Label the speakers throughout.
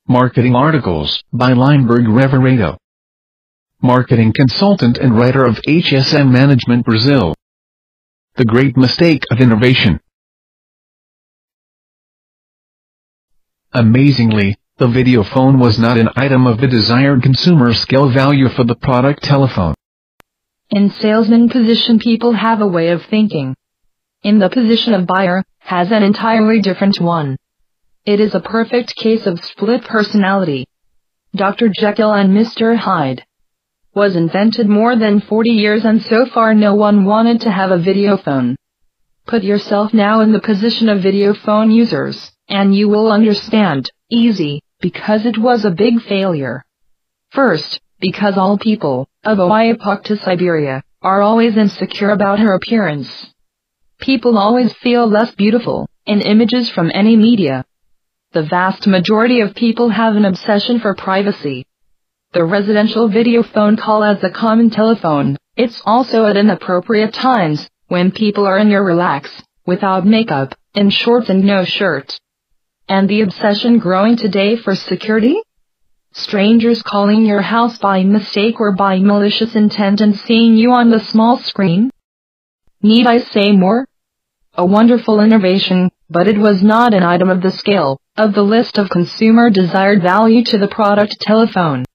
Speaker 1: Marketing Articles, by Lindberg Revoredo. Marketing consultant and writer of HSM Management Brazil. The great mistake of innovation. Amazingly, the video phone was not an item of the desired consumer scale value for the product telephone.
Speaker 2: In salesman position, people have a way of thinking. In the position of buyer, has an entirely different one. It is a perfect case of split personality. Dr. Jekyll and Mr. Hyde was invented more than 40 years and so far no one wanted to have a video phone. Put yourself now in the position of video phone users, and you will understand, easy, because it was a big failure. First, because all people, of Oiapoque to Siberia, are always insecure about her appearance. People always feel less beautiful in images from any media. The vast majority of people have an obsession for privacy. The residential video phone call as a common telephone, it's also at inappropriate times, when people are in your relax, without makeup, in shorts and no shirt. And the obsession growing today for security? Strangers calling your house by mistake or by malicious intent and seeing you on the small screen? Need I say more? A wonderful innovation, but it was not an item of the scale of the list of consumer desired value to the product telephone.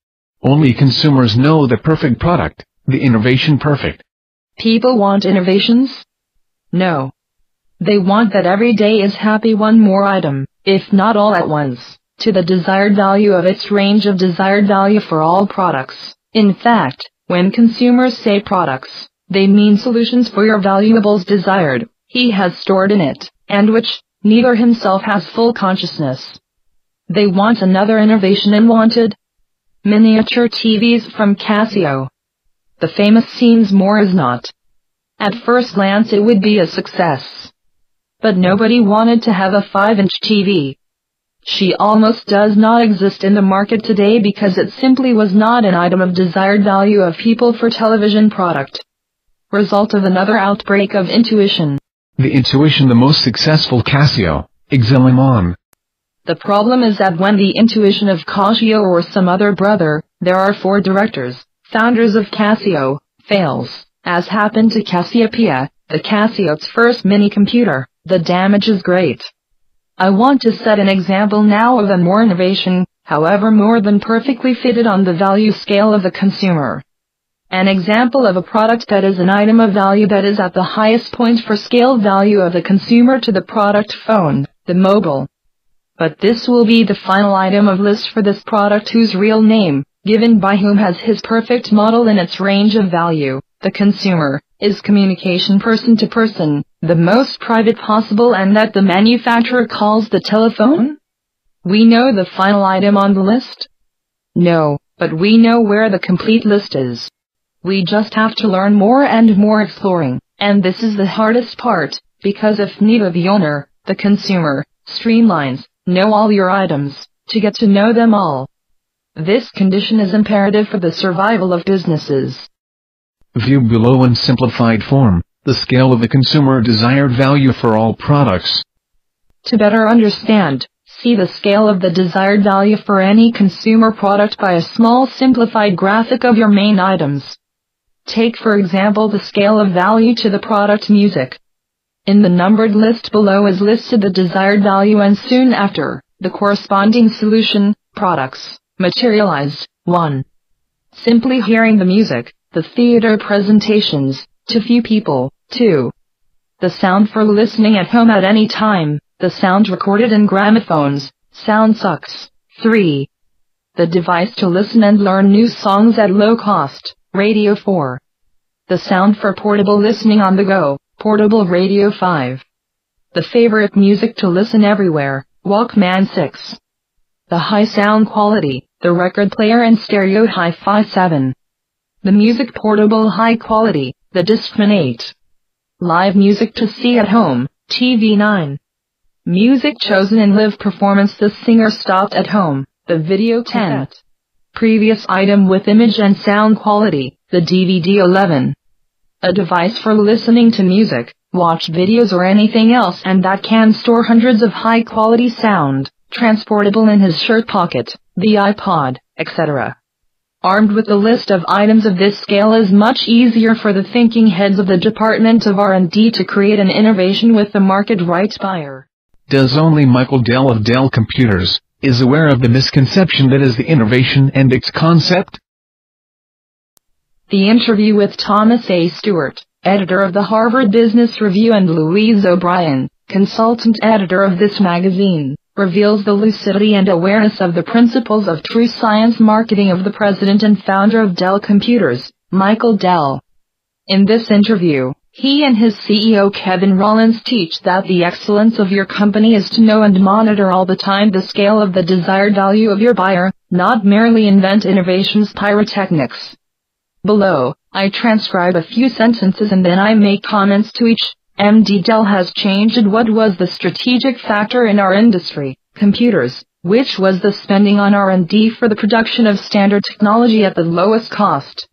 Speaker 1: Only consumers know the perfect product, the innovation perfect.
Speaker 2: People want innovations? No. They want that every day is happy one more item, if not all at once, to the desired value of its range of desired value for all products. In fact, when consumers say products, they mean solutions for your valuables desired, he has stored in it, and which, neither himself has full consciousness. They want another innovation and wanted miniature TVs from Casio. The famous seems more is not. At first glance it would be a success. But nobody wanted to have a 5-inch TV. She almost does not exist in the market today because it simply was not an item of desired value of people for television product. Result of another outbreak of intuition.
Speaker 1: The intuition, the most successful Casio, Exelimon.
Speaker 2: The problem is that when the intuition of Casio or some other brother, there are 4 directors, founders of Casio, fails, as happened to Cassiopeia, the Casio's first mini-computer, the damage is great. I want to set an example now of a more innovation, however more than perfectly fitted on the value scale of the consumer. An example of a product that is an item of value that is at the highest point for scale value of the consumer to the product phone, the mobile. But this will be the final item of list for this product whose real name, given by whom has his perfect model in its range of value, the consumer, is communication person to person, the most private possible and that the manufacturer calls the telephone? We know the final item on the list? No, but we know where the complete list is. We just have to learn more and more exploring, and this is the hardest part, because if neither the owner, the consumer, streamlines, know all your items, to get to know them all. This condition is imperative for the survival of businesses.
Speaker 1: View below in simplified form, the scale of the consumer desired value for all products.
Speaker 2: To better understand, see the scale of the desired value for any consumer product by a small simplified graphic of your main items. Take for example the scale of value to the product music. In the numbered list below is listed the desired value and soon after, the corresponding solution, products, materialized. 1. Simply hearing the music, the theater presentations, to few people. 2. The sound for listening at home at any time, the sound recorded in gramophones, sound sucks. 3. The device to listen and learn new songs at low cost, radio. 4. The sound for portable listening on the go, portable radio. 5. The favorite music to listen everywhere, Walkman. 6. The high sound quality, the record player and stereo hi-fi. 7. The music portable high quality, the Discman. 8. Live music to see at home, TV. 9. Music chosen in live performance, the singer stopped at home, the video. 10. Previous item with image and sound quality, the DVD. 11. A device for listening to music, watch videos or anything else and that can store hundreds of high-quality sound, transportable in his shirt pocket, the iPod, etc. Armed with a list of items of this scale, is much easier for the thinking heads of the Department of R&D to create an innovation with the market right buyer.
Speaker 1: Does only Michael Dell of Dell Computers is aware of the misconception that is the innovation and its concept?
Speaker 2: The interview with Thomas A. Stewart, editor of the Harvard Business Review, and Louise O'Brien, consultant editor of this magazine, reveals the lucidity and awareness of the principles of true science marketing of the president and founder of Dell Computers, Michael Dell. In this interview, he and his CEO Kevin Rollins teach that the excellence of your company is to know and monitor all the time the scale of the desired value of your buyer, not merely invent innovations pyrotechnics. Below, I transcribe a few sentences and then I make comments to each. MD Dell has changed what was the strategic factor in our industry, computers, which was the spending on R&D for the production of standard technology at the lowest cost.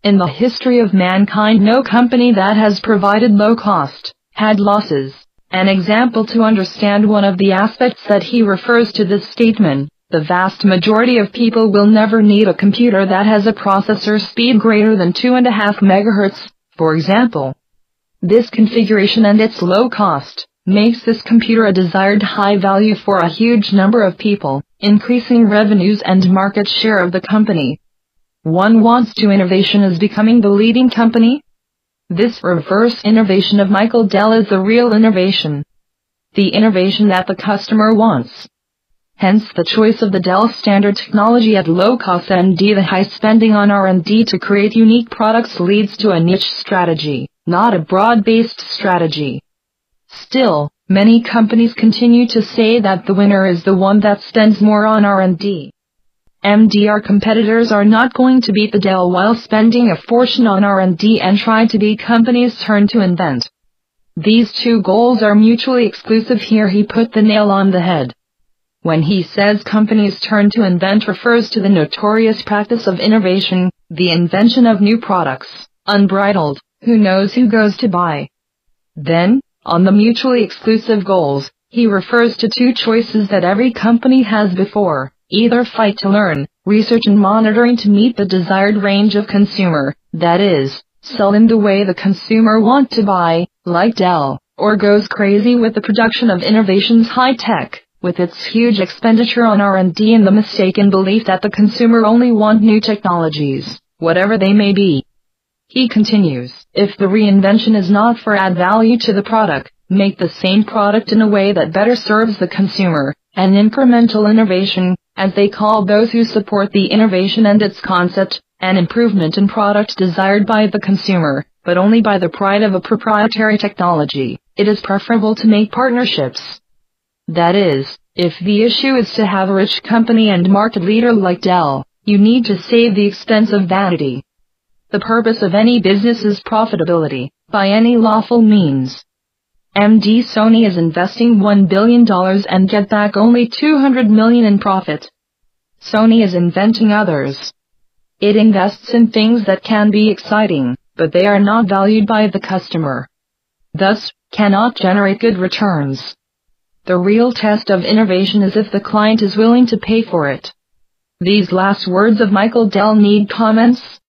Speaker 2: In the history of mankind, no company that has provided low cost had losses. An example to understand one of the aspects that he refers to this statement: the vast majority of people will never need a computer that has a processor speed greater than 2.5 MHz, for example. This configuration and its low cost makes this computer a desired high value for a huge number of people, increasing revenues and market share of the company. One wants to innovation is becoming the leading company. This reverse innovation of Michael Dell is the real innovation. The innovation that the customer wants. Hence the choice of the Dell standard technology at low cost and the high spending on R&D to create unique products leads to a niche strategy, not a broad-based strategy. Still, many companies continue to say that the winner is the one that spends more on R&D. Our competitors are not going to beat the Dell while spending a fortune on R&D and try to be companies' turn to invent. These two goals are mutually exclusive. Here he put the nail on the head. When he says companies turn to invent, refers to the notorious practice of innovation, the invention of new products, unbridled. Who knows who goes to buy? Then, on the mutually exclusive goals, he refers to two choices that every company has before: either fight to learn, research and monitoring to meet the desired range of consumer, that is, sell in the way the consumer want to buy, like Dell, or goes crazy with the production of innovations high tech, with its huge expenditure on R&D and the mistaken belief that the consumer only want new technologies, whatever they may be. He continues, if the reinvention is not for add value to the product, make the same product in a way that better serves the consumer, an incremental innovation, as they call those who support the innovation and its concept, an improvement in product desired by the consumer, but only by the pride of a proprietary technology. It is preferable to make partnerships. That is, if the issue is to have a rich company and market leader like Dell, you need to save the expense of vanity. The purpose of any business is profitability, by any lawful means. Sony is investing $1 billion and get back only $200 million in profit. Sony is inventing others. It invests in things that can be exciting, but they are not valued by the customer. Thus, cannot generate good returns. The real test of innovation is if the client is willing to pay for it. These last words of Michael Dell need comments.